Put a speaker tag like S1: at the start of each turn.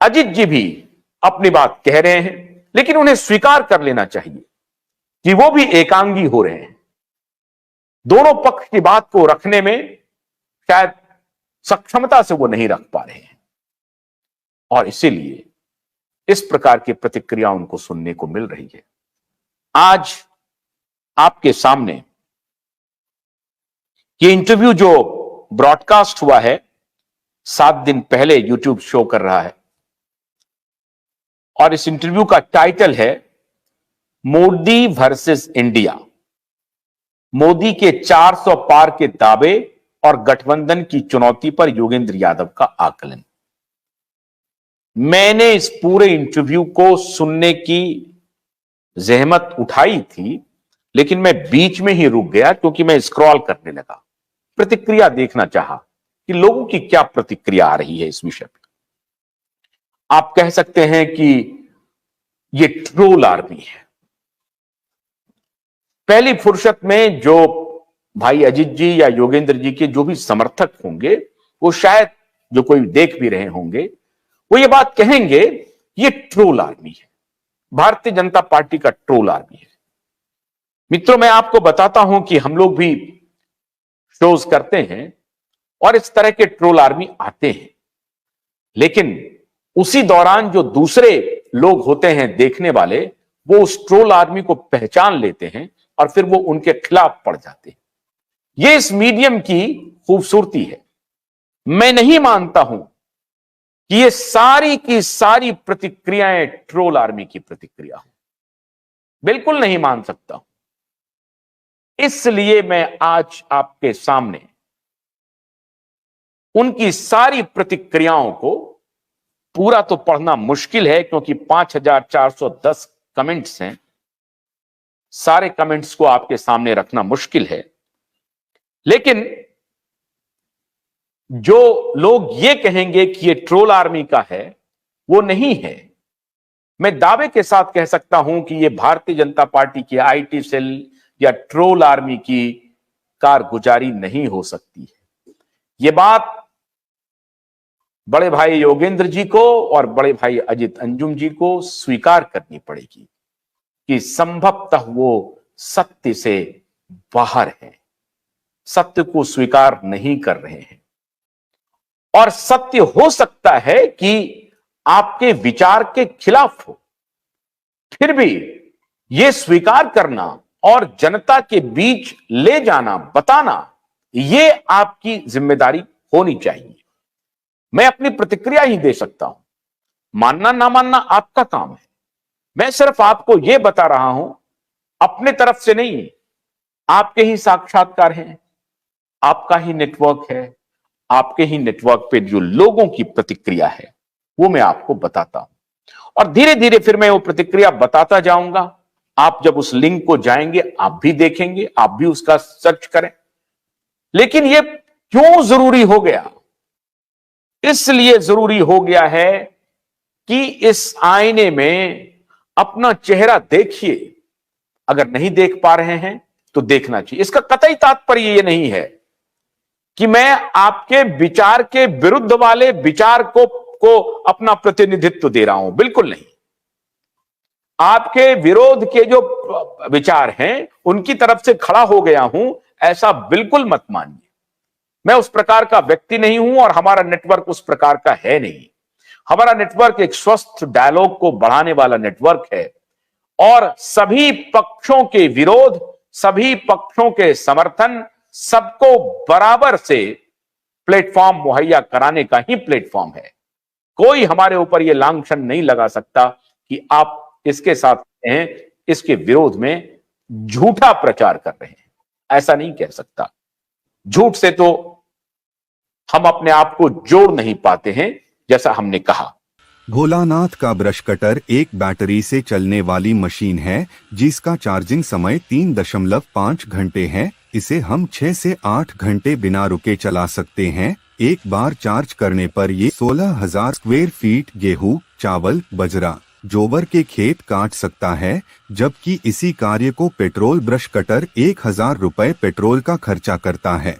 S1: अजित जी भी अपनी बात कह रहे हैं, लेकिन उन्हें स्वीकार कर लेना चाहिए कि वो भी एकांगी हो रहे हैं। दोनों पक्ष की बात को रखने में शायद सक्षमता से वो नहीं रख पा रहे हैं, और इसीलिए इस प्रकार की प्रतिक्रिया उनको सुनने को मिल रही है। आज आपके सामने ये इंटरव्यू जो ब्रॉडकास्ट हुआ है 7 दिन पहले यूट्यूब शो कर रहा है, और इस इंटरव्यू का टाइटल है मोदी वर्सेस इंडिया, मोदी के 400 पार के दावे और गठबंधन की चुनौती पर योगेंद्र यादव का आकलन। मैंने इस पूरे इंटरव्यू को सुनने की जहमत उठाई थी, लेकिन मैं बीच में ही रुक गया क्योंकि मैं स्क्रॉल करने लगा, प्रतिक्रिया देखना चाहा कि लोगों की क्या प्रतिक्रिया आ रही है इस विषय पर। आप कह सकते हैं कि ये ट्रोल आर्मी है। पहली फुर्सत में जो भाई अजित जी या योगेंद्र जी के जो भी समर्थक होंगे, वो शायद जो कोई देख भी रहे होंगे, वो ये बात कहेंगे ये ट्रोल आर्मी है, भारतीय जनता पार्टी का ट्रोल आर्मी है। मित्रों, मैं आपको बताता हूं कि हम लोग भी शोज करते हैं और इस तरह के ट्रोल आर्मी आते हैं, लेकिन उसी दौरान जो दूसरे लोग होते हैं देखने वाले, वो उस ट्रोल आर्मी को पहचान लेते हैं और फिर वो उनके खिलाफ पड़ जाते हैं। ये इस मीडियम की खूबसूरती है। मैं नहीं मानता हूं कि ये सारी की सारी प्रतिक्रियाएं ट्रोल आर्मी की प्रतिक्रिया हो, बिल्कुल नहीं मान सकता हूं। इसलिए मैं आज आपके सामने उनकी सारी प्रतिक्रियाओं को, पूरा तो पढ़ना मुश्किल है क्योंकि 5410 कमेंट्स हैं, सारे कमेंट्स को आपके सामने रखना मुश्किल है, लेकिन जो लोग ये कहेंगे कि ये ट्रोल आर्मी का है, वो नहीं है। मैं दावे के साथ कह सकता हूं कि ये भारतीय जनता पार्टी की आईटी सेल या ट्रोल आर्मी की कारगुजारी नहीं हो सकती है। ये बात बड़े भाई योगेंद्र जी को और बड़े भाई अजित अंजुम जी को स्वीकार करनी पड़ेगी कि संभवतः वो सत्य से बाहर है, सत्य को स्वीकार नहीं कर रहे हैं। और सत्य हो सकता है कि आपके विचार के खिलाफ हो, फिर भी यह स्वीकार करना और जनता के बीच ले जाना, बताना, यह आपकी जिम्मेदारी होनी चाहिए। मैं अपनी प्रतिक्रिया ही दे सकता हूं, मानना ना मानना आपका काम है। मैं सिर्फ आपको यह बता रहा हूं, अपने तरफ से नहीं, आपके ही साक्षात्कार हैं, आपका ही नेटवर्क है, आपके ही नेटवर्क पे जो लोगों की प्रतिक्रिया है वो मैं आपको बताता हूं, और धीरे धीरे फिर मैं वो प्रतिक्रिया बताता जाऊंगा। आप जब उस लिंक को जाएंगे आप भी देखेंगे, आप भी उसका सर्च करें। लेकिन ये क्यों जरूरी हो गया? इसलिए जरूरी हो गया है कि इस आईने में अपना चेहरा देखिए। अगर नहीं देख पा रहे हैं तो देखना चाहिए। इसका कतई तात्पर्य यह नहीं है कि मैं आपके विचार के विरुद्ध वाले विचार को अपना प्रतिनिधित्व दे रहा हूं, बिल्कुल नहीं। आपके विरोध के जो विचार हैं उनकी तरफ से खड़ा हो गया हूं, ऐसा बिल्कुल मत मानिए। मैं उस प्रकार का व्यक्ति नहीं हूं और हमारा नेटवर्क उस प्रकार का है नहीं। हमारा नेटवर्क एक स्वस्थ डायलॉग को बढ़ाने वाला नेटवर्क है, और सभी पक्षों के विरोध, सभी पक्षों के समर्थन, सबको बराबर से प्लेटफॉर्म मुहैया कराने का ही प्लेटफॉर्म है। कोई हमारे ऊपर यह लांछन नहीं लगा सकता कि आप इसके साथ हैं, इसके विरोध में झूठा प्रचार कर रहे हैं, ऐसा नहीं कह सकता। झूठ से तो हम अपने आप को जोड़ नहीं पाते हैं, जैसा हमने कहा।
S2: भोलानाथ का ब्रश कटर एक बैटरी से चलने वाली मशीन है जिसका चार्जिंग समय 3.5 घंटे है। इसे हम 6 से 8 घंटे बिना रुके चला सकते हैं। एक बार चार्ज करने पर ये 16,000 स्क्वायर फीट गेहूं, चावल, बजरा, जोवर के खेत काट सकता है, जबकि इसी कार्य को पेट्रोल ब्रश कटर 1,000 रुपए पेट्रोल का खर्चा करता है।